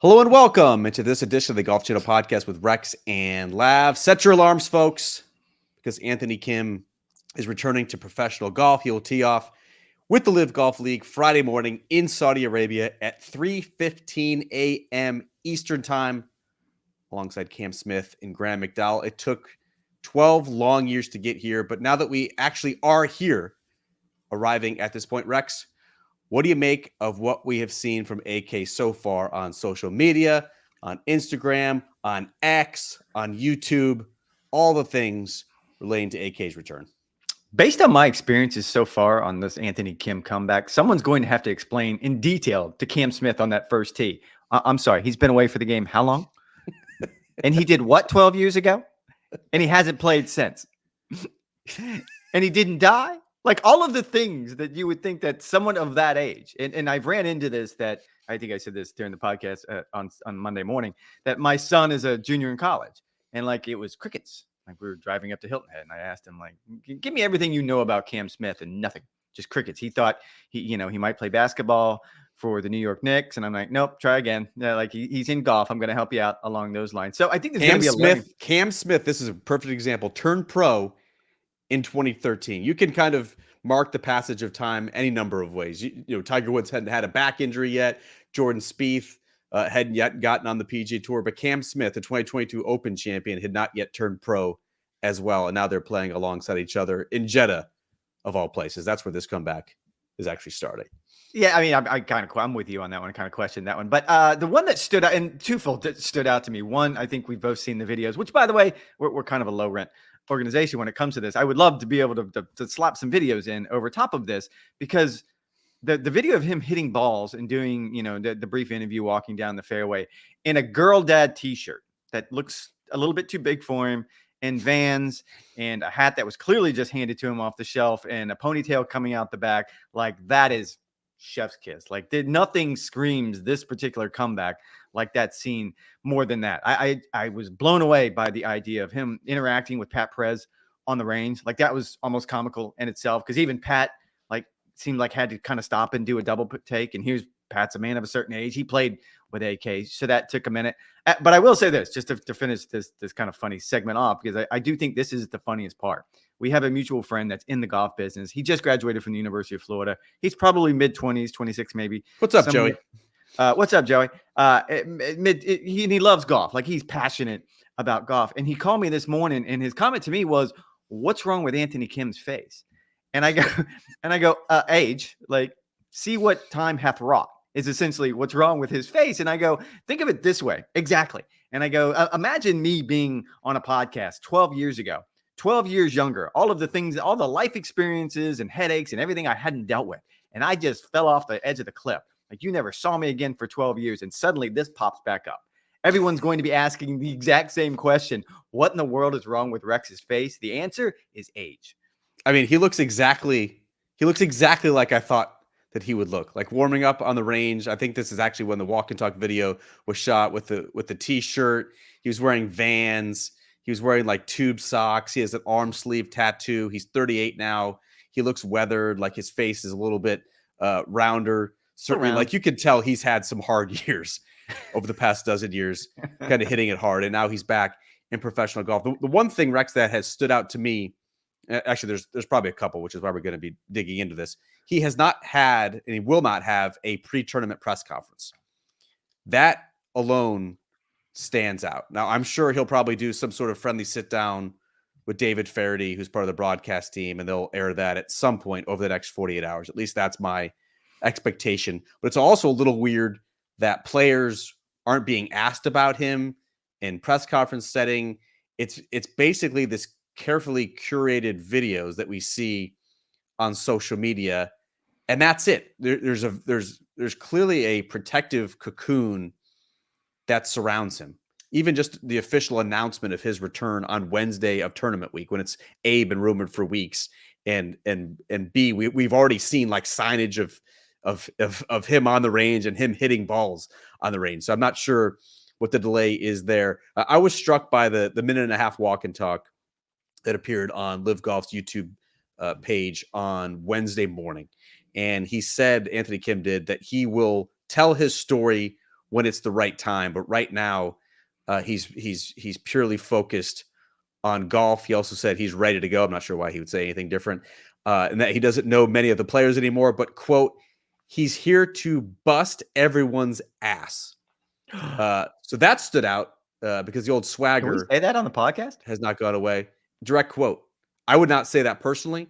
Hello and welcome into this edition of the Golf Channel podcast with Rex and Lav. Set your alarms, folks, because Anthony Kim is returning to professional golf. He will tee off with the Liv Golf League Friday morning in Saudi Arabia at 3:15 a.m. Eastern Time alongside Cam Smith and Graham McDowell. It took 12 long years to get here, but now that we actually are here, arriving at this point, Rex, what do you make of what we have seen from AK so far on social media, on Instagram, on X, on YouTube, all the things relating to AK's return? Based on my experiences so far on this Anthony Kim comeback, someone's going to have to explain in detail to Cam Smith on that first tee. I'm sorry, he's been away for the game how long? And he did what 12 years ago? And he hasn't played since. And he didn't die? Like all of the things that you would think that someone of that age, and I've ran into this, that I think I said this during the podcast on Monday morning, that my son is a junior in college. And like it was crickets. Like we were driving up to Hilton Head and I asked him, like, give me everything you know about Cam Smith, and nothing, just crickets. He thought he might play basketball for the New York Knicks. And I'm like, nope, try again. Yeah, like he's in golf. I'm going to help you out along those lines. So I think there's going to be Cam Smith, this is a perfect example, turned pro in 2013. You can kind of mark the passage of time any number of ways. Tiger Woods hadn't had a back injury yet. Jordan Spieth hadn't yet gotten on the PGA Tour, but Cam Smith, the 2022 Open champion, had not yet turned pro as well. And now they're playing alongside each other in Jeddah, of all places. That's where this comeback is actually starting. Yeah, I mean, I'm with you on that one. I kind of questioned that one. But the one that stood out, and twofold that stood out to me. One, I think we've both seen the videos, which, by the way, we're kind of a low rent organization when it comes to this. I would love to be able to slap some videos in over top of this, because the video of him hitting balls and doing, the brief interview walking down the fairway in a girl dad t-shirt that looks a little bit too big for him, and Vans, and a hat that was clearly just handed to him off the shelf, and a ponytail coming out the back, like that is chef's kiss. Like nothing screams this particular comeback like that scene more than that. I was blown away by the idea of him interacting with Pat Perez on the range. Like that was almost comical in itself, because even Pat seemed like had to kind of stop and do a double take. And here's Pat's a man of a certain age. He played with AK, so that took a minute. But I will say this, just to finish this kind of funny segment off, because I do think this is the funniest part. We have a mutual friend that's in the golf business. He just graduated from the University of Florida. He's probably mid-20s, 26 maybe. What's up, Joey? What's up, Joey? He loves golf. Like he's passionate about golf. And he called me this morning, and his comment to me was, "What's wrong with Anthony Kim's face?" And I go, age, like, see what time hath wrought is essentially what's wrong with his face. And I go, think of it this way. Exactly. And I go, imagine me being on a podcast 12 years ago, 12 years younger, all of the things, all the life experiences and headaches and everything I hadn't dealt with. And I just fell off the edge of the cliff. Like you never saw me again for 12 years. And suddenly this pops back up. Everyone's going to be asking the exact same question. What in the world is wrong with Rex's face? The answer is age. I mean, he looks exactly like I thought that he would look, like warming up on the range. I think this is actually when the walk and talk video was shot with the t-shirt. He was wearing Vans. He was wearing like tube socks. He has an arm sleeve tattoo. He's 38 now. He looks weathered. Like his face is a little bit rounder. Certainly, like you could tell he's had some hard years over the past dozen years, kind of hitting it hard. And now he's back in professional golf. The one thing, Rex, that has stood out to me, actually, there's probably a couple, which is why we're going to be digging into this. He has not had, and he will not have, a pre-tournament press conference. That alone stands out. Now, I'm sure he'll probably do some sort of friendly sit-down with David Faraday, who's part of the broadcast team, and they'll air that at some point over the next 48 hours. At least that's my expectation. But it's also a little weird that players aren't being asked about him in press conference setting. It's basically this carefully curated videos that we see on social media, and that's it. There's clearly a protective cocoon that surrounds him. Even just the official announcement of his return on Wednesday of tournament week, when it's A, been rumored for weeks, and B, we've already seen like signage of him on the range and him hitting balls on the range. So I'm not sure what the delay is there. I was struck by the minute and a half walk and talk that appeared on Liv Golf's YouTube page on Wednesday morning. And he said, Anthony Kim did, that he will tell his story when it's the right time. But right now, he's purely focused on golf. He also said he's ready to go. I'm not sure why he would say anything different, and that he doesn't know many of the players anymore. But quote, he's here to bust everyone's ass. So that stood out because the old Can we swagger say that on the podcast? has not gone away. Direct quote. I would not say that personally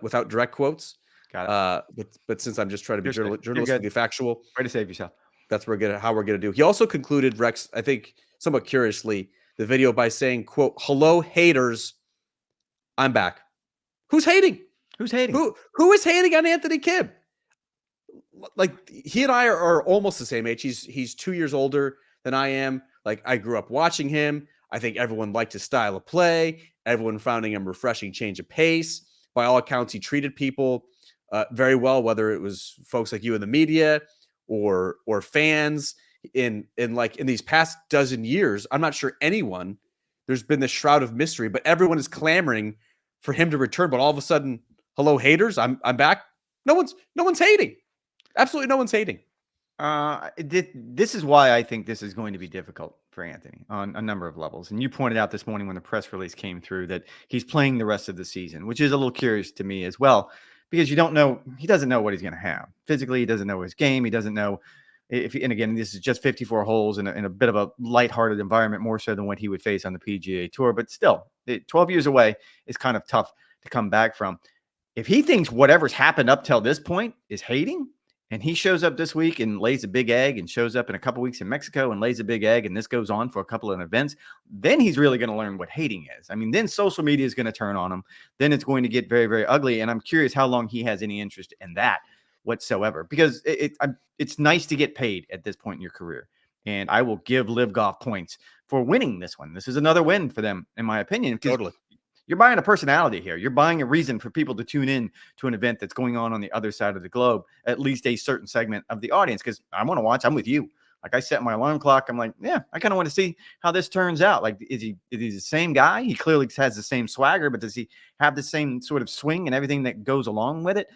without direct quotes. Got it. But since I'm just trying to be You're journalistically good. factual, Try to save yourself. that's how we're gonna do. He also concluded, Rex, I think somewhat curiously, the video by saying, "quote Hello haters, I'm back." Who's hating? Who's hating? Who is hating on Anthony Kim? Like he and I are almost the same age. He's 2 years older than I am. Like I grew up watching him. I think everyone liked his style of play. Everyone found him refreshing change of pace. By all accounts, he treated people very well, whether it was folks like you in the media or fans. In these past dozen years, I'm not sure anyone. There's been this shroud of mystery, but everyone is clamoring for him to return. But all of a sudden, hello haters, I'm back. No one's hating. Absolutely no one's hating. This is why I think this is going to be difficult for Anthony on a number of levels. And you pointed out this morning when the press release came through that he's playing the rest of the season, which is a little curious to me as well, because he doesn't know what he's going to have. Physically, he doesn't know his game. He doesn't know and again, this is just 54 holes in a bit of a lighthearted environment, more so than what he would face on the PGA Tour. But still, 12 years away is kind of tough to come back from. If he thinks whatever's happened up till this point is hating, and he shows up this week and lays a big egg and shows up in a couple weeks in Mexico and lays a big egg, and this goes on for a couple of events, then he's really going to learn what hating is. I mean, then social media is going to turn on him. Then it's going to get very, very ugly. And I'm curious how long he has any interest in that whatsoever, because it's nice to get paid at this point in your career. And I will give Liv Golf points for winning this one. This is another win for them, in my opinion. Totally. You're buying a personality here. You're buying a reason for people to tune in to an event that's going on the other side of the globe, at least a certain segment of the audience, because I want to watch. I'm with you. Like I set my alarm clock. I'm like, yeah, I kind of want to see how this turns out. Like, is he the same guy? He clearly has the same swagger, but does he have the same sort of swing and everything that goes along with it?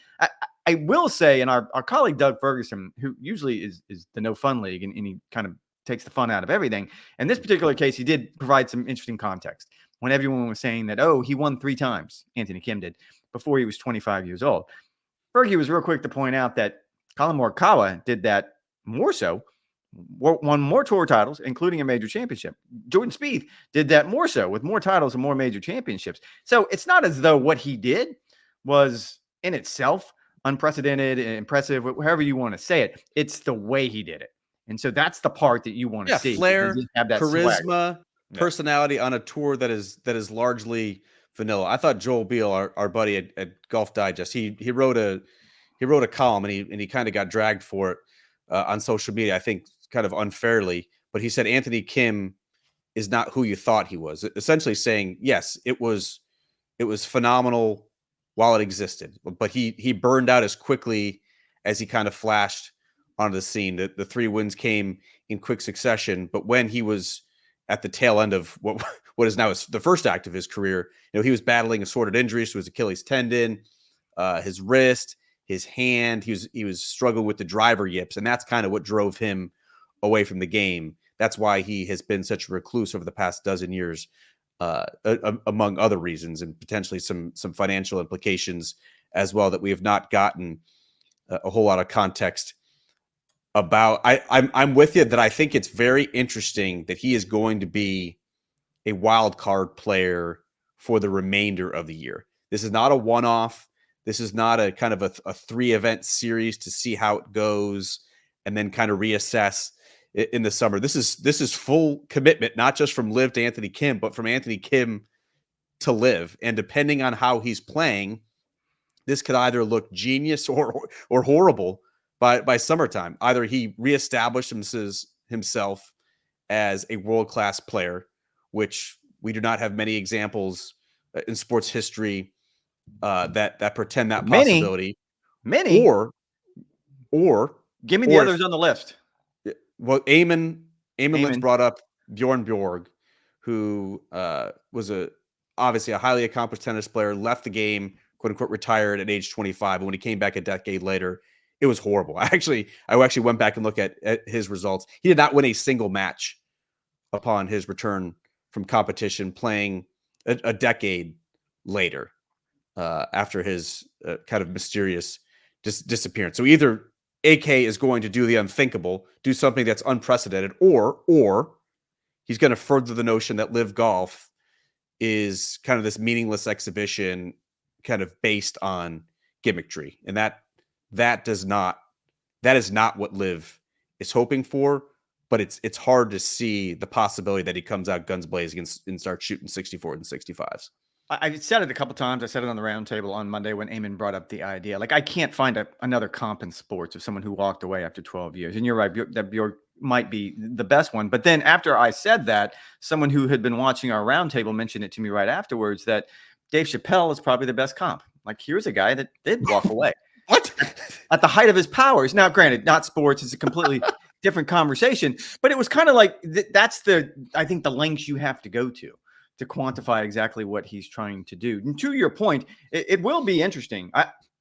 I will say, and our colleague Doug Ferguson, who usually is the no fun league, and he kind of takes the fun out of everything. In this particular case, he did provide some interesting context when everyone was saying that, oh, he won 3 times, Anthony Kim did, before he was 25 years old. Fergie was real quick to point out that Colin Morikawa did that more so, won more tour titles, including a major championship. Jordan Spieth did that more so, with more titles and more major championships. So it's not as though what he did was in itself unprecedented and impressive, however you want to say it. It's the way he did it. And so that's the part that you want to see. Flair, have that charisma, swagger. personality on a tour that is largely vanilla. I thought Joel Beal, our buddy at Golf Digest, he wrote a column and he kind of got dragged for it on social media, I think kind of unfairly, but he said Anthony Kim is not who you thought he was, essentially saying, yes, it was phenomenal while it existed, but he burned out as quickly as he kind of flashed onto the scene. The 3 wins came in quick succession, but when he was at the tail end of what is now the first act of his career, he was battling assorted injuries to his Achilles tendon, his wrist, his hand. He was struggling with the driver yips, and that's kind of what drove him away from the game. That's why he has been such a recluse over the past dozen years, among other reasons, and potentially some financial implications as well that we have not gotten a whole lot of context about. I'm with you that I think it's very interesting that he is going to be a wild card player for the remainder of the year. This is not a one-off. This is not a kind of a 3-event series to see how it goes and then kind of reassess in the summer. This is full commitment, not just from Liv to Anthony Kim, but from Anthony Kim to Liv. And depending on how he's playing, this could either look genius or horrible by summertime. Either he reestablished himself as a world-class player, which we do not have many examples in sports history that pretend that possibility. Many. Or give me the others on the list. Well, Eamon Lynch brought up Bjorn Borg, who was obviously a highly accomplished tennis player, left the game, quote unquote, retired at age 25. And when he came back a decade later, it was horrible. I actually went back and looked at his results. He did not win a single match upon his return from competition, playing a decade later after his kind of mysterious disappearance. So either AK is going to do the unthinkable, do something that's unprecedented, or he's going to further the notion that Liv Golf is kind of this meaningless exhibition, kind of based on gimmickry, and that is not what Liv is hoping for. But it's hard to see the possibility that he comes out guns blazing and starts shooting 64s and 65s. I said it a couple times. I said it on the roundtable on Monday when Eamon brought up the idea. Like, I can't find another comp in sports of someone who walked away after 12 years. And you're right, that Bjork might be the best one. But then after I said that, someone who had been watching our roundtable mentioned it to me right afterwards that Dave Chappelle is probably the best comp. Like, here's a guy that did walk away. What? At the height of his powers. Now, granted, not sports. It's a completely different conversation. But it was kind of like that's I think the lengths you have to go to quantify exactly what he's trying to do. And to your point, it will be interesting.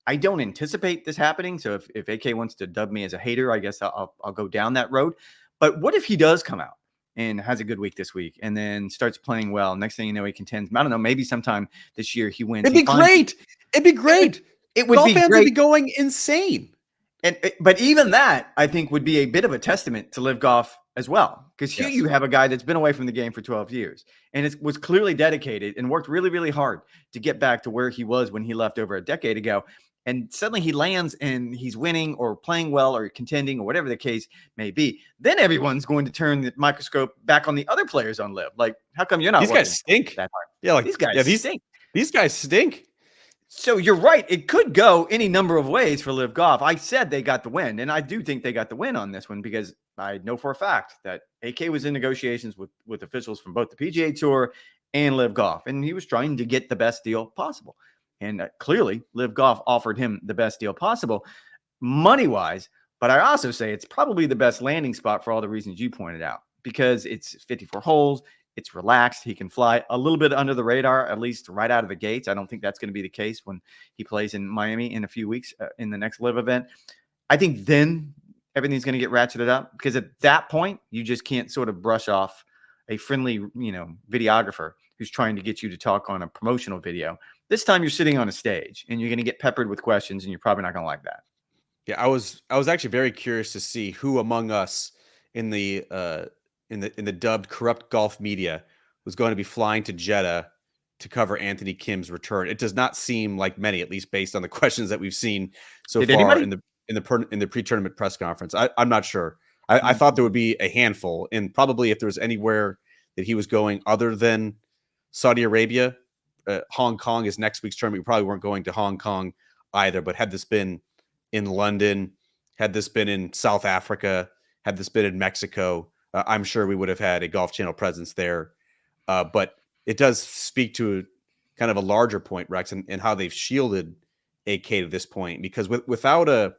I don't anticipate this happening. So if AK wants to dub me as a hater, I guess I'll go down that road. But what if he does come out and has a good week this week and then starts playing well? Next thing you know, he contends. I don't know, maybe sometime this year he wins. It'd be great. It'd be great. It would Golf be fans great. would be going insane. But even that, I think, would be a bit of a testament to Liv Golf as well. Because here you have a guy that's been away from the game for 12 years and was clearly dedicated and worked really, really hard to get back to where he was when he left over a decade ago. And suddenly he lands and he's winning or playing well or contending or whatever the case may be. Then everyone's going to turn the microscope back on the other players on Liv. Like, how come you're not? These guys stink. That hard? Yeah, like these guys stink. These guys stink. So you're right. It could go any number of ways for Liv Golf. I said they got the win, and I do think they got the win on this one because I know for a fact that AK was in negotiations with officials from both the PGA Tour and Liv Golf, and he was trying to get the best deal possible. And clearly, Liv Golf offered him the best deal possible, money-wise. But I also say it's probably the best landing spot for all the reasons you pointed out, because it's 54 holes. It's relaxed. He can fly a little bit under the radar, at least right out of the gates. I don't think that's going to be the case when he plays in Miami in a few weeks in the next Liv event. I think then everything's going to get ratcheted up because at that point, you just can't sort of brush off a friendly, videographer who's trying to get you to talk on a promotional video. This time you're sitting on a stage and you're going to get peppered with questions and you're probably not going to like that. Yeah, I was actually very curious to see who among us in the dubbed corrupt golf media was going to be flying to Jeddah to cover Anthony Kim's return. It does not seem like many, at least based on the questions that we've seen so far in the pre-tournament press conference. I'm not sure. I thought there would be a handful, and probably if there was anywhere that he was going other than Saudi Arabia, Hong Kong is next week's tournament. We probably weren't going to Hong Kong either. But had this been in London, had this been in South Africa, had this been in Mexico, I'm sure we would have had a Golf Channel presence there. But it does speak to kind of a larger point, Rex, and how they've shielded AK to this point, because without a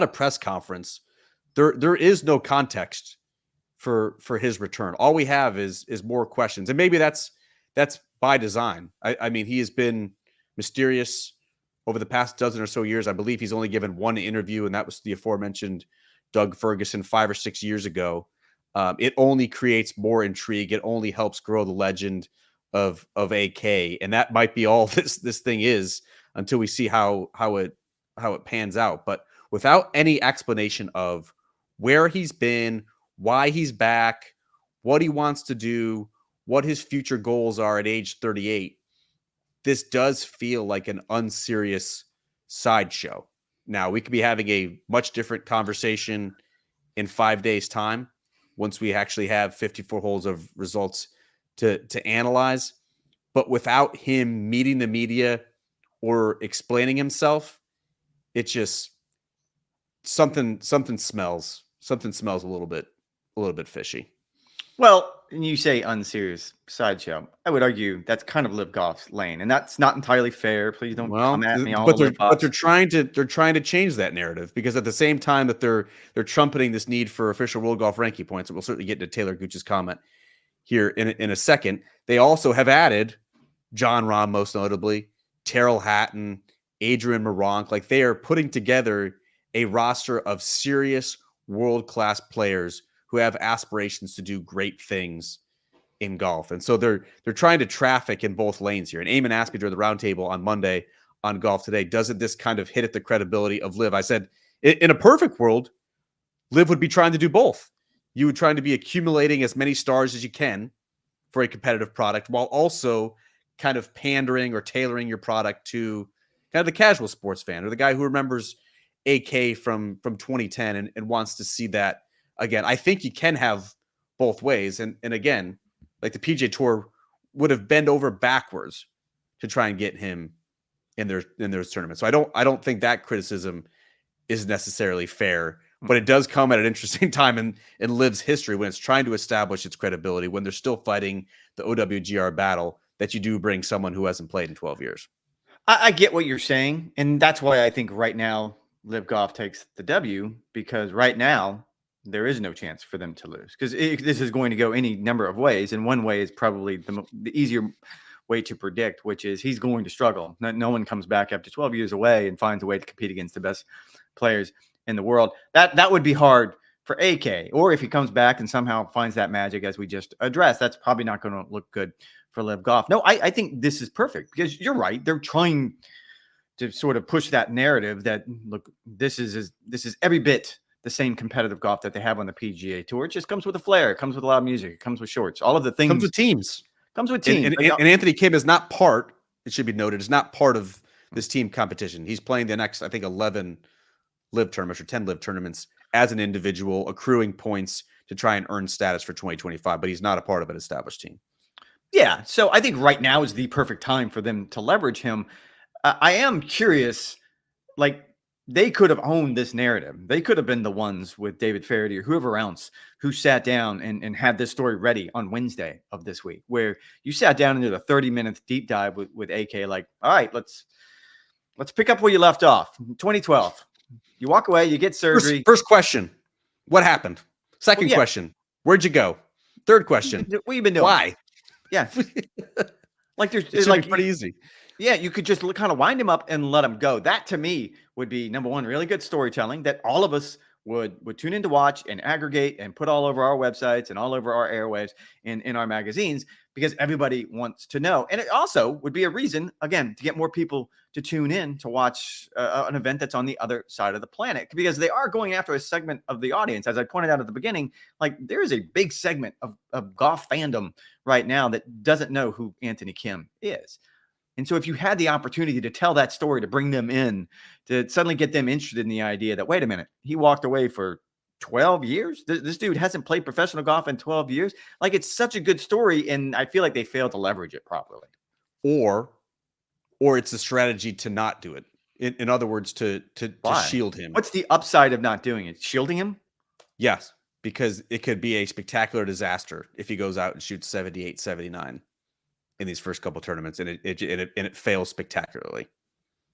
press conference, there is no context for his return. All we have is more questions, and maybe that's by design. I mean, he has been mysterious over the past dozen or so years. I believe he's only given one interview, and that was the aforementioned Doug Ferguson 5 or 6 years ago. It only creates more intrigue. It only helps grow the legend of AK, and that might be all this thing is until we see how it pans out. But without any explanation of where he's been, why he's back, what he wants to do, what his future goals are at age 38, this does feel like an unserious sideshow. Now, we could be having a much different conversation in 5 days' time once we actually have 54 holes of results to analyze. But without him meeting the media or explaining himself, it's just something smells a little bit fishy. Well, and you say unserious sideshow. I would argue that's kind of Liv Golf's lane, and that's not entirely fair. Please don't come at me. But they're trying to change that narrative, because at the same time that they're trumpeting this need for official World Golf ranking points, and we'll certainly get to Talor Gooch's comment here in a second, they also have added John Rahm, most notably, Terrell Hatton, Adrian Meronk. Like, they are putting together a roster of serious world-class players who have aspirations to do great things in golf. And so they're trying to traffic in both lanes here. And Eamon asked me during the roundtable on Monday on Golf Today, doesn't this kind of hit at the credibility of Liv? I said, in a perfect world, Liv would be trying to do both. You would trying to be accumulating as many stars as you can for a competitive product while also kind of pandering or tailoring your product to kind of the casual sports fan or the guy who remembers AK from 2010 and wants to see that again. I think you can have both ways. And again, like the PGA Tour would have bent over backwards to try and get him in their tournaments. So I don't think that criticism is necessarily fair, but it does come at an interesting time in Liv's history when it's trying to establish its credibility, when they're still fighting the OWGR battle, that you do bring someone who hasn't played in 12 years. I get what you're saying. And that's why I think right now Liv Golf takes the W, because right now there is no chance for them to lose, because this is going to go any number of ways. And one way is probably the easier way to predict, which is he's going to struggle. No one comes back after 12 years away and finds a way to compete against the best players in the world. That would be hard for AK. Or if he comes back and somehow finds that magic, as we just addressed, that's probably not going to look good for Liv Golf. No, I think this is perfect, because you're right. They're trying to sort of push that narrative that, look, this is every bit the same competitive golf that they have on the PGA Tour. It just comes with a flair. It comes with a lot of music. It comes with shorts. All of the things. Comes with teams. Comes with teams. And Anthony Kim is not part, it should be noted, is not part of this team competition. He's playing the next, I think, 11 Liv tournaments or 10 Liv tournaments as an individual, accruing points to try and earn status for 2025, but he's not a part of an established team. Yeah. So I think right now is the perfect time for them to leverage him. I am curious, like, they could have owned this narrative. They could have been the ones with David Faraday or whoever else who sat down and had this story ready on Wednesday of this week, where you sat down and did a 30-minute deep dive with AK. Like, all right, let's pick up where you left off. 2012. You walk away, you get surgery. First question, what happened? Second question, where'd you go? Third question, what you been doing? Why? Yeah. Like it's like pretty easy. Yeah, you could just kind of wind him up and let him go. That to me would be, number one, really good storytelling that all of us would tune in to watch and aggregate and put all over our websites and all over our airwaves in our magazines, because everybody wants to know. And it also would be a reason, again, to get more people to tune in to watch an event that's on the other side of the planet, because they are going after a segment of the audience. As I pointed out at the beginning, like, there is a big segment of golf fandom right now that doesn't know who Anthony Kim is. And so if you had the opportunity to tell that story, to bring them in, to suddenly get them interested in the idea that, wait a minute, he walked away for 12 years. This dude hasn't played professional golf in 12 years. Like, it's such a good story. And I feel like they failed to leverage it properly. Or it's a strategy to not do it. In other words, to shield him. What's the upside of not doing it? Shielding him? Yes, because it could be a spectacular disaster if he goes out and shoots 78, 79 in these first couple tournaments, and it fails spectacularly.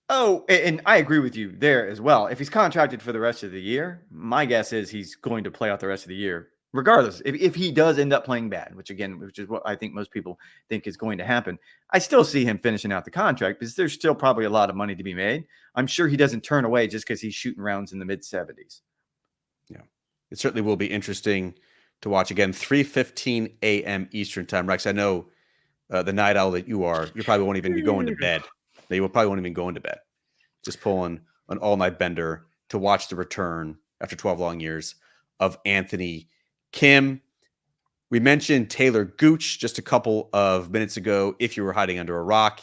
Oh, and I agree with you there as well. If he's contracted for the rest of the year, my guess is he's going to play out the rest of the year, regardless. If he does end up playing bad, which is what I think most people think is going to happen, I still see him finishing out the contract, because there's still probably a lot of money to be made. I'm sure he doesn't turn away just because he's shooting rounds in the mid-70s. Yeah, it certainly will be interesting to watch. Again, 3:15 a.m. Eastern time. Rex, I know the night owl that you probably won't even be going to bed. You probably won't even go into bed. Just pulling an all-night bender to watch the return after 12 long years of Anthony Kim. We mentioned Talor Gooch just a couple of minutes ago. If you were hiding under a rock,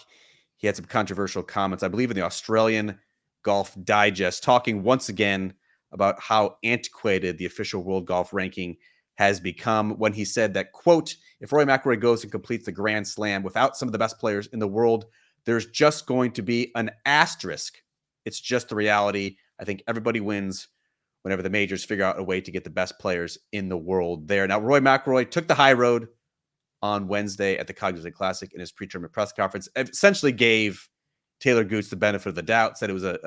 he had some controversial comments, I believe, in the Australian Golf Digest, talking once again about how antiquated the official world golf ranking has become, when he said that, quote, if Rory McIlroy goes and completes the Grand Slam without some of the best players in the world, there's just going to be an asterisk. It's just the reality. I think everybody wins whenever the majors figure out a way to get the best players in the world there. Now, Rory McIlroy took the high road on Wednesday at the Cognizant Classic in his pre-tournament press conference, essentially gave Talor Gooch the benefit of the doubt, said it was a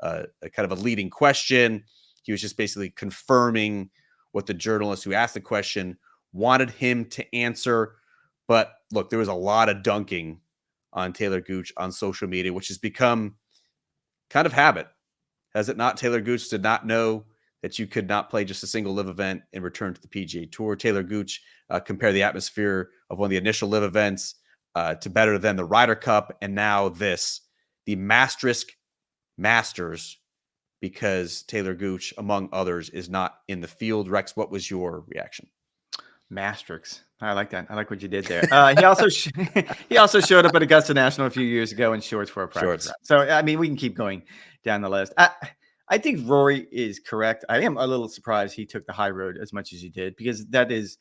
kind of a leading question. He was just basically confirming what the journalist who asked the question wanted him to answer. But look, there was a lot of dunking on Talor Gooch on social media, which has become kind of habit Has it not? Talor Gooch did not know that you could not play just a single live event and return to the PGA Tour. Talor Gooch compared the atmosphere of one of the initial live events to better than the Ryder Cup, and now the Masterisk Masters, because Talor Gooch, among others, is not in the field. Rex, what was your reaction? Masterisk. I like that. I like what you did there. He also he also showed up at Augusta National a few years ago in shorts for a practice round. So I mean, we can keep going down the list. I think Rory is correct. I am a little surprised he took the high road as much as he did, because that is,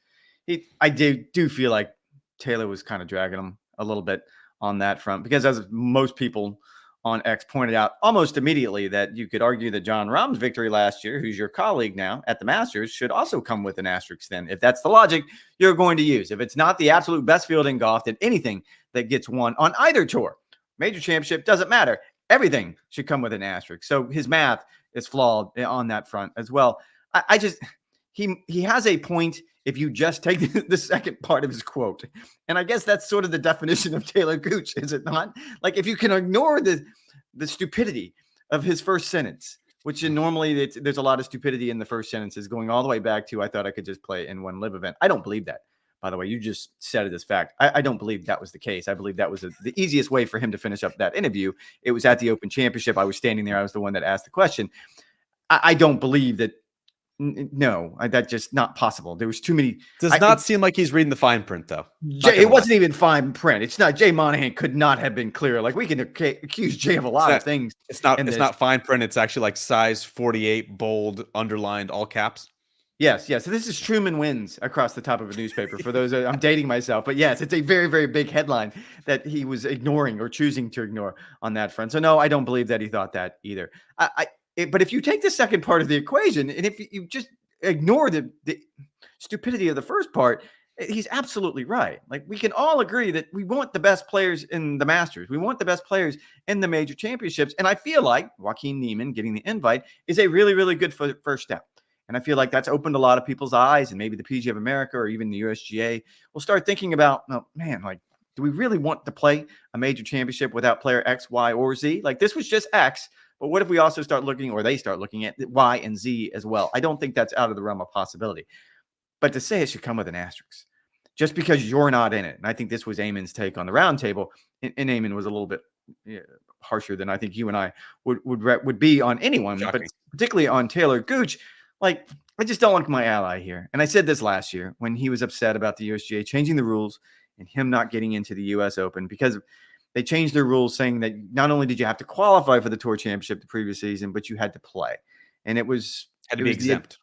I do feel like Taylor was kind of dragging him a little bit on that front, because as most people on X pointed out almost immediately, that you could argue that Jon Rahm's victory last year, who's your colleague now at the Masters, should also come with an asterisk then, if that's the logic you're going to use. If it's not the absolute best field in golf, then anything that gets won on either tour, major championship, doesn't matter. Everything should come with an asterisk. So his math is flawed on that front as well. I just, he has a point if you just take the second part of his quote. And I guess that's sort of the definition of Talor Gooch, is it not? Like, if you can ignore the stupidity of his first sentence, which normally there's a lot of stupidity in the first sentences, going all the way back to, I thought I could just play in one live event. I don't believe that, by the way. You just said it as fact. I don't believe that was the case. I believe that was the easiest way for him to finish up that interview. It was at the Open Championship. I was standing there. I was the one that asked the question. I don't believe that. No, that's just not possible. There was too many. Does not seem like he's reading the fine print, though. It wasn't even fine print. It's not. Jay Monahan could not have been clearer. Like, we can accuse Jay of a lot of things. It's not fine print. It's actually like size 48, bold, underlined, all caps. Yes. So this is Truman wins across the top of a newspaper. For those, I'm dating myself, but yes, it's a very, very big headline that he was ignoring or choosing to ignore on that front. So no, I don't believe that he thought that either. But if you take the second part of the equation, and if you just ignore the stupidity of the first part, he's absolutely right. Like, we can all agree that we want the best players in the Masters. We want the best players in the major championships. And I feel like Joaquin Niemann getting the invite is a really, really good first step. And I feel like that's opened a lot of people's eyes, and maybe the PGA of America or even the USGA will start thinking about, oh, man, like, do we really want to play a major championship without player X, Y, or Z? Like, this was just X. But what if we also start looking, or they start looking at Y and Z as well? I don't think that's out of the realm of possibility. But to say it should come with an asterisk, just because you're not in it. And I think this was Eamon's take on the roundtable. And Eamon was a little bit harsher than I think you and I would be on anyone, But particularly on Talor Gooch. Like, I just don't like my ally here. And I said this last year when he was upset about the USGA changing the rules and him not getting into the US Open, because they changed their rules saying that not only did you have to qualify for the Tour Championship the previous season, but you had to play. And it had to be exempt.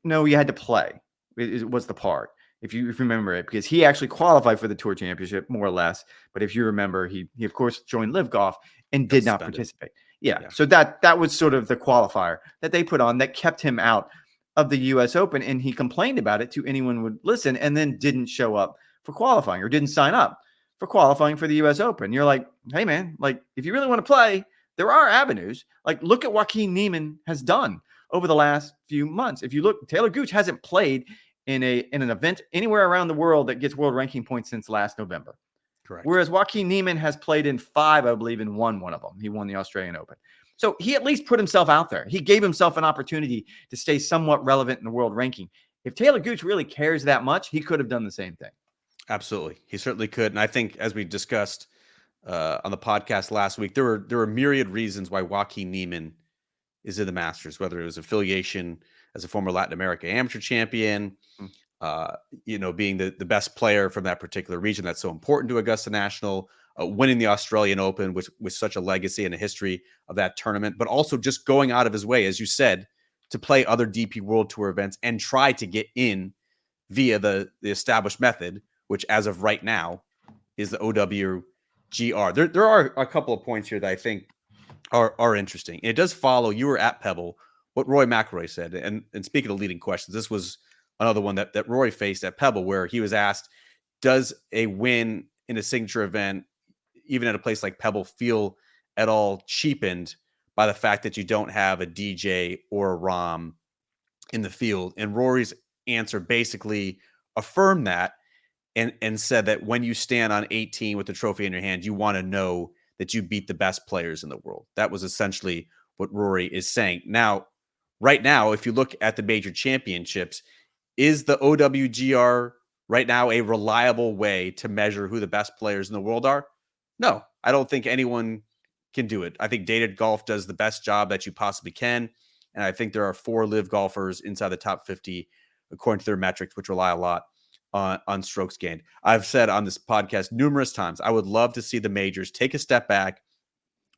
No, you had to play. It was the part, if you remember it, because he actually qualified for the Tour Championship, more or less. But if you remember, he of course joined Liv Golf and did not participate. Yeah. So that was sort of the qualifier that they put on that kept him out of the US Open. And he complained about it to anyone who would listen, and then didn't show up for qualifying, or didn't sign up for qualifying for the US Open. You're like, hey man, like, if you really want to play, there are avenues. Like, look at what Joaquin Niemann has done over the last few months. If you look, Talor Gooch hasn't played in an event anywhere around the world that gets world ranking points since last November. Correct. Whereas Joaquin Niemann has played in 5, I believe, and won one of them. He won the Australian Open. So he at least put himself out there. He gave himself an opportunity to stay somewhat relevant in the world ranking. If Talor Gooch really cares that much, he could have done the same thing. Absolutely. He certainly could. And I think, as we discussed on the podcast last week, there were myriad reasons why Joaquin Niemann is in the Masters, whether it was affiliation as a former Latin America amateur champion, being the best player from that particular region that's so important to Augusta National, winning the Australian Open with such a legacy and a history of that tournament, but also just going out of his way, as you said, to play other DP World Tour events and try to get in via the established method, which as of right now is the OWGR. There are a couple of points here that I think are interesting. And it does follow, you were at Pebble, what Roy McIlroy said. And speaking of leading questions, this was another one that Roy faced at Pebble, where he was asked, does a win in a signature event, even at a place like Pebble, feel at all cheapened by the fact that you don't have a DJ or a Rahm in the field? And Rory's answer basically affirmed that and said that when you stand on 18 with the trophy in your hand, you want to know that you beat the best players in the world. That was essentially what Rory is saying. Now, right now, if you look at the major championships, is the OWGR right now a reliable way to measure who the best players in the world are? No, I don't think anyone can do it. I think Dated Golf does the best job that you possibly can. And I think there are 4 Liv golfers inside the top 50, according to their metrics, which rely a lot on strokes gained. I've said on this podcast numerous times, I would love to see the majors take a step back,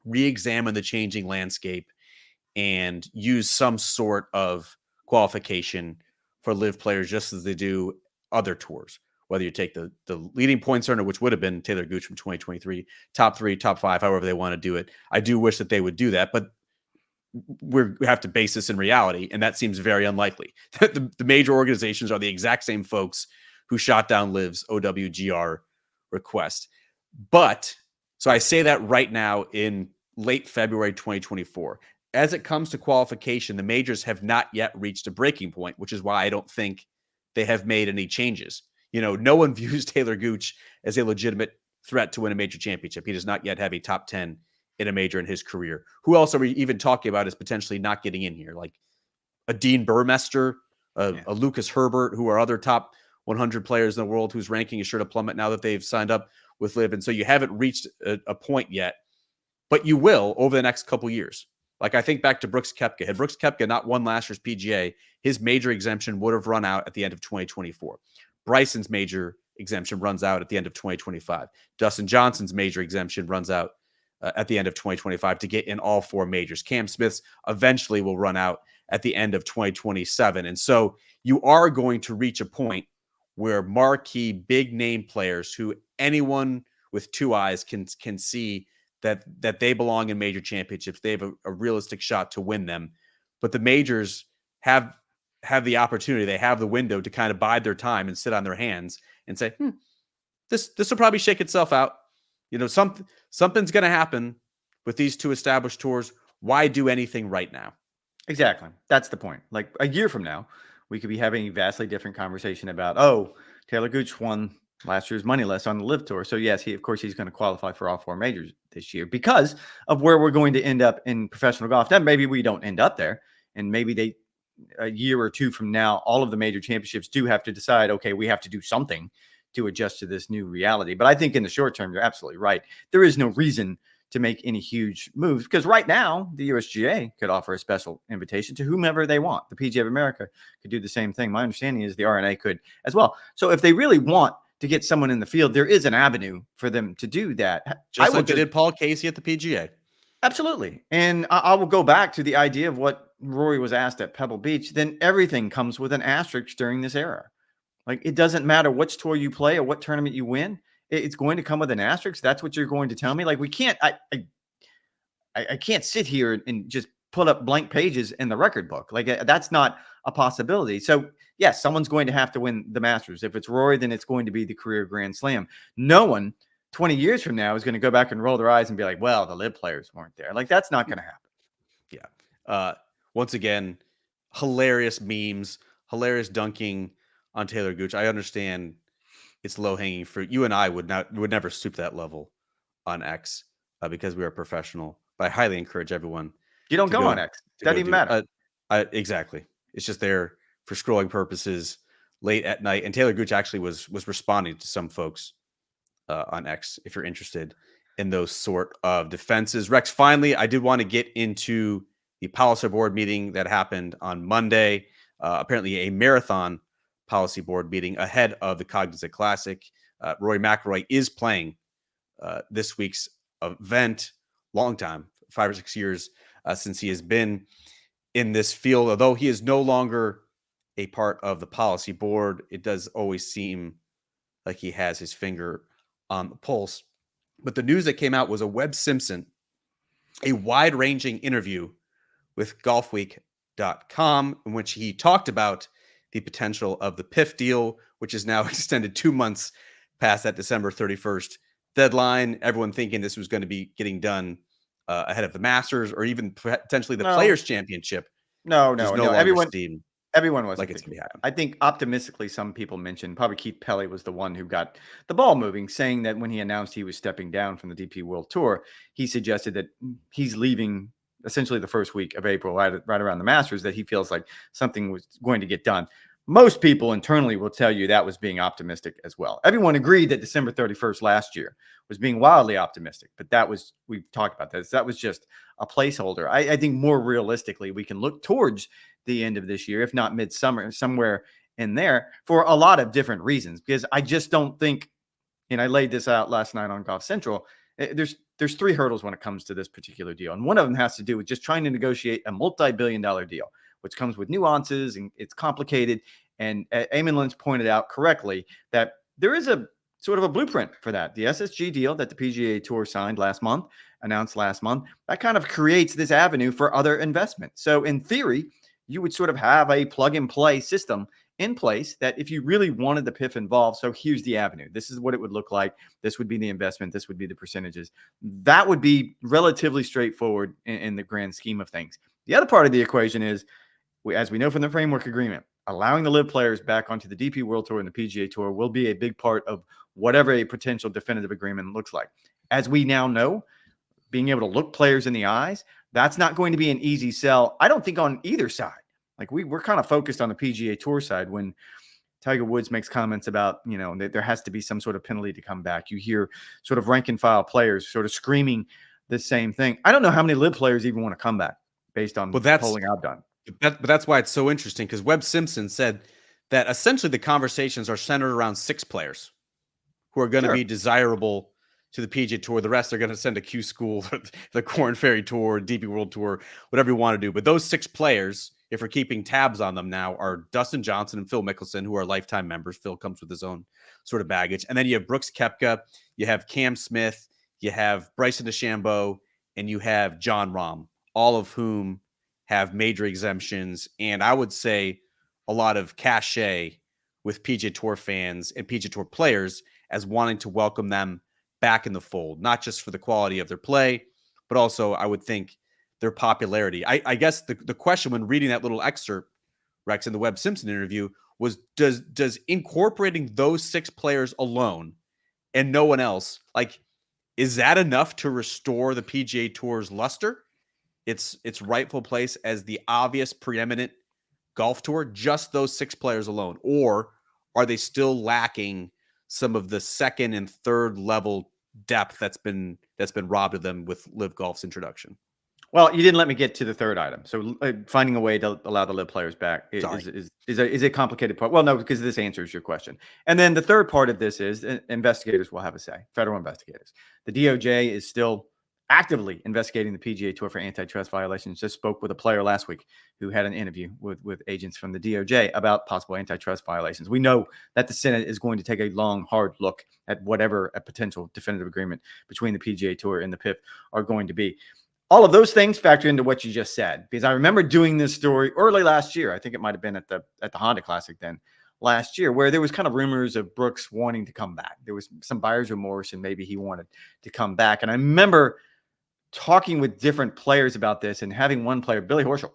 re-examine the changing landscape, and use some sort of qualification for Liv players, just as they do other tours. Whether you take the leading points earner, which would have been Talor Gooch from 2023, top 3, top 5, however they want to do it. I do wish that they would do that, but we have to base this in reality, and that seems very unlikely. The major organizations are the exact same folks who shot down Liv's OWGR request. But, so I say that right now in late February 2024. As it comes to qualification, the majors have not yet reached a breaking point, which is why I don't think they have made any changes. No one views Talor Gooch as a legitimate threat to win a major championship. He does not yet have a top 10 in a major in his career. Who else are we even talking about as potentially not getting in here? Like a Dean Burmester, a Lucas Herbert, who are other top 100 players in the world whose ranking is sure to plummet now that they've signed up with Liv. And so you haven't reached a point yet, but you will over the next couple years. Like I think back to Brooks Koepka. Had Brooks Koepka not won last year's PGA, his major exemption would have run out at the end of 2024. Bryson's major exemption runs out at the end of 2025. Dustin Johnson's major exemption runs out at the end of 2025 to get in all 4 majors. Cam Smith's eventually will run out at the end of 2027. And so you are going to reach a point where marquee big name players who anyone with 2 eyes can see that they belong in major championships. They have a realistic shot to win them. But the majors have the opportunity, they have the window to kind of bide their time and sit on their hands and say, this will probably shake itself out. Something's going to happen with these 2 established tours. Why do anything right now? Exactly. That's the point. Like a year from now, we could be having a vastly different conversation about, Talor Gooch won last year's money list on the Liv Tour. So yes, he's going to qualify for all 4 majors this year because of where we're going to end up in professional golf. Then maybe we don't end up there, and maybe a year or 2 from now, all of the major championships do have to decide, okay, we have to do something to adjust to this new reality. But I think in the short term, you're absolutely right. There is no reason to make any huge moves because right now the USGA could offer a special invitation to whomever they want. The PGA of America could do the same thing. My understanding is the RNA could as well. So if they really want to get someone in the field, there is an avenue for them to do that. Just like they did Paul Casey at the PGA. Absolutely. And I will go back to the idea of what Rory was asked at Pebble Beach. Then everything comes with an asterisk during this era. Like it doesn't matter which tour you play or what tournament you win. It's going to come with an asterisk. That's what you're going to tell me. Like we can't, I can't sit here and just put up blank pages in the record book. Like that's not a possibility. So yes, someone's going to have to win the Masters. If it's Rory, then it's going to be the career Grand Slam. No one 20 years from now is going to go back and roll their eyes and be like, well, the Liv players weren't there. Like that's not going to happen. Yeah. Once again, hilarious memes, hilarious dunking on Talor Gooch. I understand it's low hanging fruit. You and I would never stoop to that level on X because we are professional. But I highly encourage everyone. You don't go on X. Doesn't even matter. Exactly. It's just there for scrolling purposes late at night. And Talor Gooch actually was responding to some folks on X if you're interested in those sort of defenses. Rex, finally, I did want to get into the policy board meeting that happened on Monday. Apparently a marathon policy board meeting ahead of the Cognizant Classic. Rory McIlroy is playing this week's event. Long time, 5 or 6 years since he has been in this field. Although he is no longer a part of the policy board, it does always seem like he has his finger on the pulse. But the news that came out was a Webb Simpson, a wide-ranging interview with golfweek.com in which he talked about the potential of the PIF deal, which is now extended 2 months past that December 31st deadline. Everyone thinking this was going to be getting done ahead of the Masters or even potentially the Players Championship. No. Everyone was like it's going to happen. I think optimistically, some people mentioned probably Keith Pelley was the one who got the ball moving, saying that when he announced he was stepping down from the DP World Tour, he suggested that he's leaving essentially the first week of April, right around the Masters, that he feels like something was going to get done. Most people internally will tell you that was being optimistic as well. Everyone agreed that December 31st last year was being wildly optimistic, but we've talked about this. That was just a placeholder. I think more realistically, we can look towards the end of this year, if not midsummer, somewhere in there, for a lot of different reasons, because I just don't think, and I laid this out last night on Golf Central, there's 3 hurdles when it comes to this particular deal. And one of them has to do with just trying to negotiate a multi-billion-dollar deal, which comes with nuances and it's complicated. And Eamon Lynch pointed out correctly that there is a sort of a blueprint for that. The SSG deal that the PGA Tour announced last month, that kind of creates this avenue for other investment. So in theory, you would sort of have a plug and play system in place that if you really wanted the PIF involved, so here's the avenue. This is what it would look like. This would be the investment. This would be the percentages. That would be relatively straightforward in the grand scheme of things. The other part of the equation is, as we know from the framework agreement, allowing the LIV players back onto the DP World Tour and the PGA Tour will be a big part of whatever a potential definitive agreement looks like. As we now know, being able to look players in the eyes, that's not going to be an easy sell, I don't think, on either side. Like we're kind of focused on the PGA Tour side when Tiger Woods makes comments about, that there has to be some sort of penalty to come back. You hear sort of rank and file players sort of screaming the same thing. I don't know how many LIV players even want to come back based on polling I've done. But that's why it's so interesting, because Webb Simpson said that essentially the conversations are centered around 6 players who are going to be desirable to the PGA Tour. The rest are going to send a Q School, the Corn Ferry Tour, DP World Tour, whatever you want to do. But those 6 players, if we're keeping tabs on them now, are Dustin Johnson and Phil Mickelson, who are lifetime members. Phil comes with his own sort of baggage. And then you have Brooks Koepka, you have Cam Smith, you have Bryson DeChambeau, and you have John Rahm, all of whom have major exemptions. And I would say a lot of cachet with PGA Tour fans and PGA Tour players as wanting to welcome them back in the fold, not just for the quality of their play, but also I would think their popularity. I guess the question when reading that little excerpt, Rex, in the Webb Simpson interview was, does incorporating those 6 players alone and no one else, like, is that enough to restore the PGA Tour's luster, its rightful place as the obvious preeminent golf tour, just those 6 players alone? Or are they still lacking some of the second and third level depth that's been robbed of them with Liv Golf's introduction? Well, you didn't let me get to the third item. So finding a way to allow the LIV players back is a complicated part. Well, no, because this answers your question. And then the third part of this is investigators will have a say, federal investigators. The DOJ is still actively investigating the PGA Tour for antitrust violations. Just spoke with a player last week who had an interview with agents from the DOJ about possible antitrust violations. We know that the Senate is going to take a long, hard look at whatever a potential definitive agreement between the PGA Tour and the PIF are going to be. All of those things factor into what you just said, because I remember doing this story early last year. I think it might have been at the Honda Classic then last year, where there was kind of rumors of Brooks wanting to come back. There was some buyer's remorse and maybe he wanted to come back. And I remember talking with different players about this and having one player, Billy Horschel,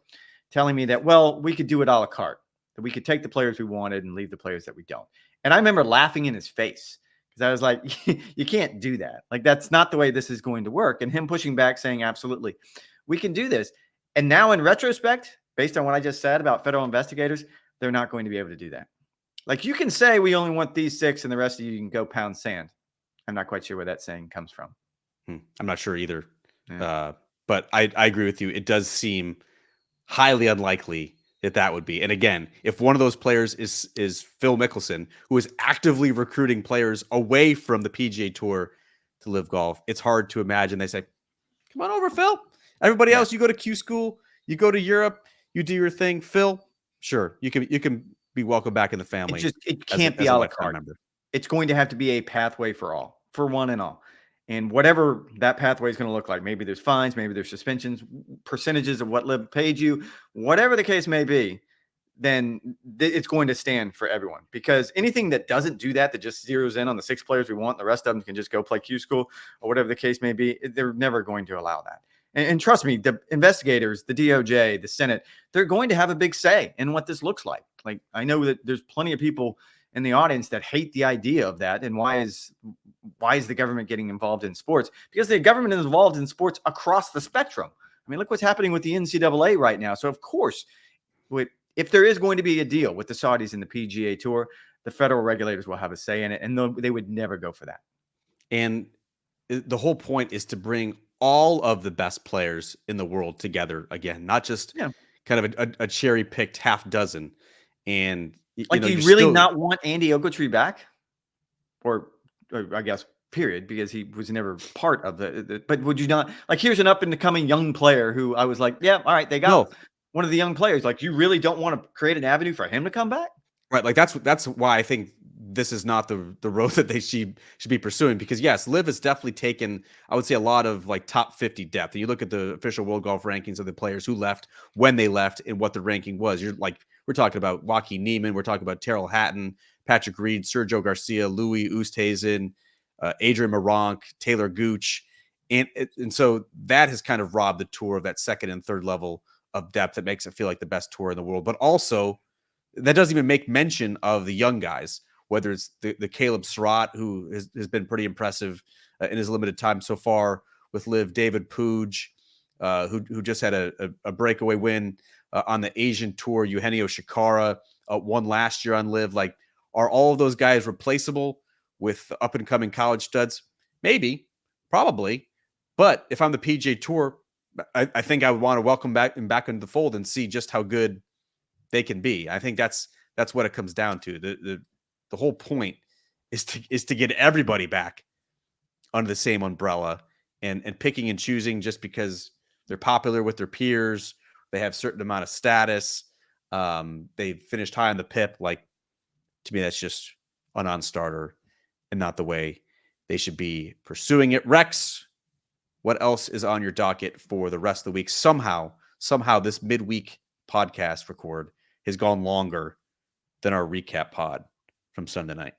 telling me that, well, we could do it a la carte, that we could take the players we wanted and leave the players that we don't. And I remember laughing in his face, because I was like, you can't do that. Like, that's not the way this is going to work. And him pushing back saying, absolutely, we can do this. And now in retrospect, based on what I just said about federal investigators, they're not going to be able to do that. Like, you can say we only want these 6 and the rest of you can go pound sand. I'm not quite sure where that saying comes from. I'm not sure either. Yeah. But I agree with you. It does seem highly unlikely that would be. And again, if one of those players is Phil Mickelson, who is actively recruiting players away from the PGA Tour to LIV Golf, it's hard to imagine they say, come on over, Phil. Everybody else, you go to Q School, you go to Europe, you do your thing. Phil, sure, you can be welcome back in the family. It can't be a la carte. It's going to have to be a pathway for all, for one and all. And whatever that pathway is going to look like, maybe there's fines, maybe there's suspensions, percentages of what LIV paid you, whatever the case may be, then it's going to stand for everyone. Because anything that doesn't do that, that just zeroes in on the 6 players we want, the rest of them can just go play Q School or whatever the case may be, they're never going to allow that. And trust me, the investigators, the DOJ, the Senate, they're going to have a big say in what this looks like. Like, I know that there's plenty of people in the audience that hate the idea of that. And why is the government getting involved in sports? Because the government is involved in sports across the spectrum. I mean, look what's happening with the NCAA right now. So, of course, if there is going to be a deal with the Saudis and the PGA Tour, the federal regulators will have a say in it, and they would never go for that. And the whole point is to bring all of the best players in the world together again, not just kind of a cherry picked half dozen. And like, do you really not want Andy Ogletree back? Or I guess, period, because he was never part of the but would you not, like, here's an up and coming young player who I was like, yeah, all right, they got one of the young players. Like, you really don't want to create an avenue for him to come back? Right. Like, that's why I think this is not the road that they should be pursuing, because yes, Liv has definitely taken, I would say, a lot of like top 50 depth. And you look at the official World Golf rankings of the players who left, when they left, and what the ranking was. We're talking about Joaquin Niemann, we're talking about Terrell Hatton, Patrick Reed, Sergio Garcia, Louis Oosthuizen, Adrian Meronk, Talor Gooch. And so that has kind of robbed the tour of that second and third level of depth that makes it feel like the best tour in the world. But also, that doesn't even make mention of the young guys, whether it's the Caleb Surratt, who has been pretty impressive in his limited time so far with Liv, David Puig, who just had a breakaway win on the Asian Tour, Eugenio Shikara won last year on Liv. Like, are all of those guys replaceable with up-and-coming college studs? Maybe, probably. But if I'm the PGA Tour, I think I would want to welcome back into the fold and see just how good they can be. I think that's what it comes down to. The whole point is to get everybody back under the same umbrella, and picking and choosing just because they're popular with their peers, they have a certain amount of status, they finished high on the PIP. Like, to me, that's just a non-starter and not the way they should be pursuing it. Rex, what else is on your docket for the rest of the week? Somehow this midweek podcast record has gone longer than our recap pod from Sunday night.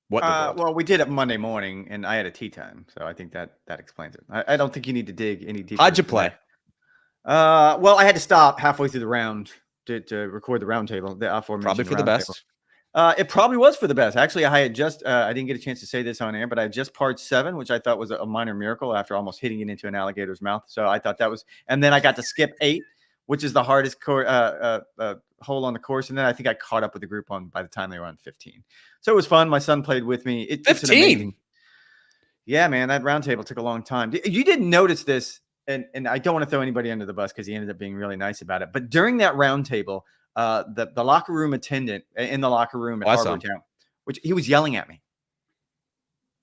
Well, we did it Monday morning, and I had a tea time, so I think that explains it. I don't think you need to dig any deeper. How'd you play? Well, I had to stop halfway through the round to record the roundtable. The aforementioned probably for the best. It probably was for the best. Actually, I had just I didn't get a chance to say this on air, but I just parred 7, which I thought was a minor miracle after almost hitting it into an alligator's mouth. So I thought that was, and then I got to skip 8, which is the hardest hole on the course. And then I think I caught up with the group by the time they were on 15. So it was fun. My son played with me. 15. Yeah, man, that roundtable took a long time. You didn't notice this, and I don't want to throw anybody under the bus because he ended up being really nice about it. But during that roundtable, the locker room attendant in the locker room at Harbour Town, which he was yelling at me.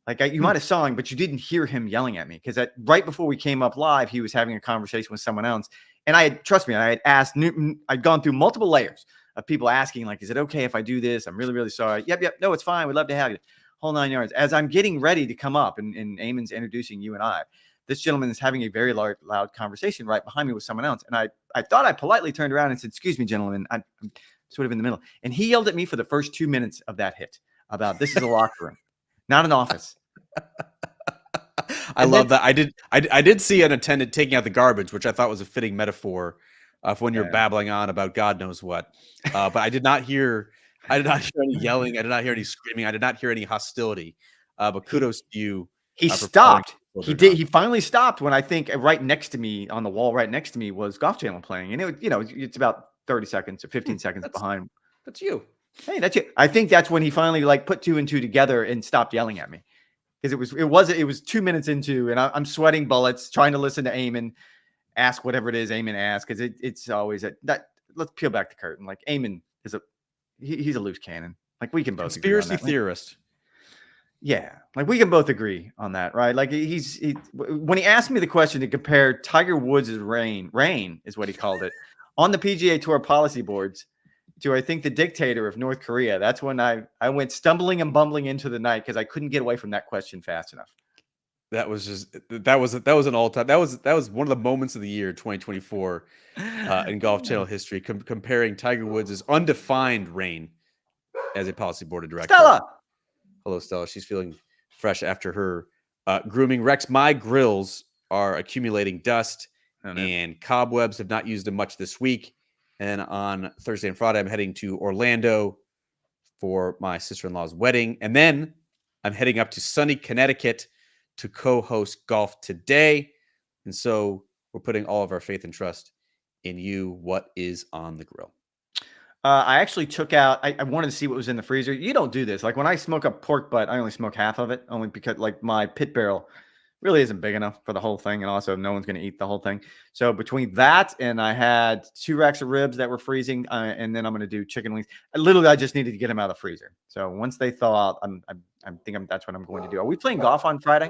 Like, you might have saw him, but you didn't hear him yelling at me, because right before we came up live, he was having a conversation with someone else. And trust me, I had asked, I'd gone through multiple layers of people asking, like, is it okay if I do this? I'm really, really sorry. Yep. No, it's fine. We'd love to have you. Whole 9 yards. As I'm getting ready to come up and Eamon's introducing you and I, this gentleman is having a very loud conversation right behind me with someone else. And I thought I politely turned around and said, excuse me, gentlemen, I'm sort of in the middle. And he yelled at me for the first 2 minutes of that hit about, this is a locker room, not an office. I love that. I did see an attendant taking out the garbage, which I thought was a fitting metaphor for when you're babbling on about God knows what. But I did not hear any yelling. I did not hear any screaming. I did not hear any hostility. But kudos to you. He stopped. He did. He finally stopped when I think right next to me on the wall, right next to me, was Golf Channel playing, and it's about 30 seconds or 15 seconds behind. That's you. Hey, that's you. I think that's when he finally put 2 and 2 together and stopped yelling at me. Because it was 2 minutes into, and I'm sweating bullets trying to listen to Eamon ask whatever it is Eamon asks, because it's always that. Let's peel back the curtain. Like, Eamon is he's a loose cannon. Like, we can both conspiracy theorist. Yeah, like, we can both agree on that, right? Like, when he asked me the question to compare Tiger Woods' reign is what he called it, on the PGA Tour policy boards to, I think, the dictator of North Korea. That's when I went stumbling and bumbling into the night, because I couldn't get away from that question fast enough. That was an all-time. That was one of the moments of the year 2024 in Golf Channel history, comparing Tiger Woods' undefined reign as a policy board director. Stella, hello, Stella. She's feeling fresh after her grooming. Rex, my grills are accumulating dust, and cobwebs. Have not used them much this week. And on Thursday and Friday, I'm heading to Orlando for my sister-in-law's wedding. And then I'm heading up to sunny Connecticut to co-host Golf Today. And so we're putting all of our faith and trust in you. What is on the grill? I actually took out. I wanted to see what was in the freezer. You don't do this. Like when I smoke a pork butt, I only smoke half of it, only because like my pit barrel really isn't big enough for the whole thing, and also no one's going to eat the whole thing. So between that and I had 2 racks of ribs that were freezing, and then I'm going to do chicken wings. I just needed to get them out of the freezer. So once they thaw out, that's what I'm going to do. Are we playing golf on Friday?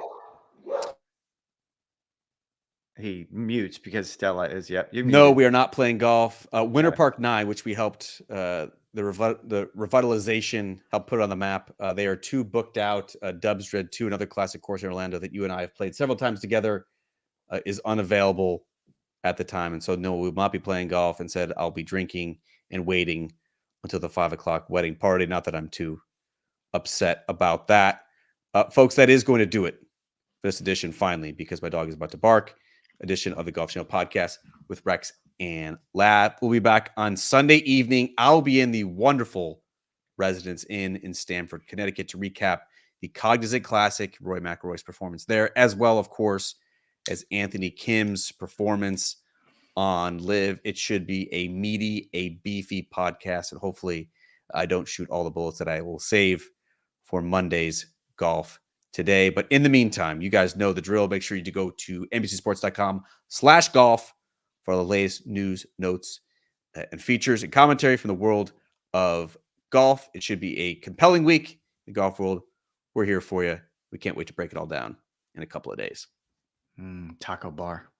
He mutes because Stella is. Yep. No, we are not playing golf. Winter Park 9, which we helped the revitalization help put on the map. They are 2 booked out. Dubs Dread 2, another classic course in Orlando that you and I have played several times together, is unavailable at the time. And so, no, we will not be playing golf. Instead, I'll be drinking and waiting until the 5 o'clock wedding party. Not that I'm too upset about that. Folks, that is going to do it for this edition, finally, because my dog is about to bark. Edition of the Golf Channel podcast with Rex and Lab. We'll be back on Sunday evening. I'll be in the wonderful Residence Inn in Stamford, Connecticut to recap the Cognizant Classic, Roy McIlroy's performance there, as well, of course, as Anthony Kim's performance on Liv. It should be a meaty, a beefy podcast, and hopefully I don't shoot all the bullets that I will save for Monday's golf today. But in the meantime, you guys know the drill. Make sure you go to NBCSports.com/golf for the latest news, notes, and features and commentary from the world of golf. It should be a compelling week in the golf world. We're here for you. We can't wait to break it all down in a couple of days. Taco bar.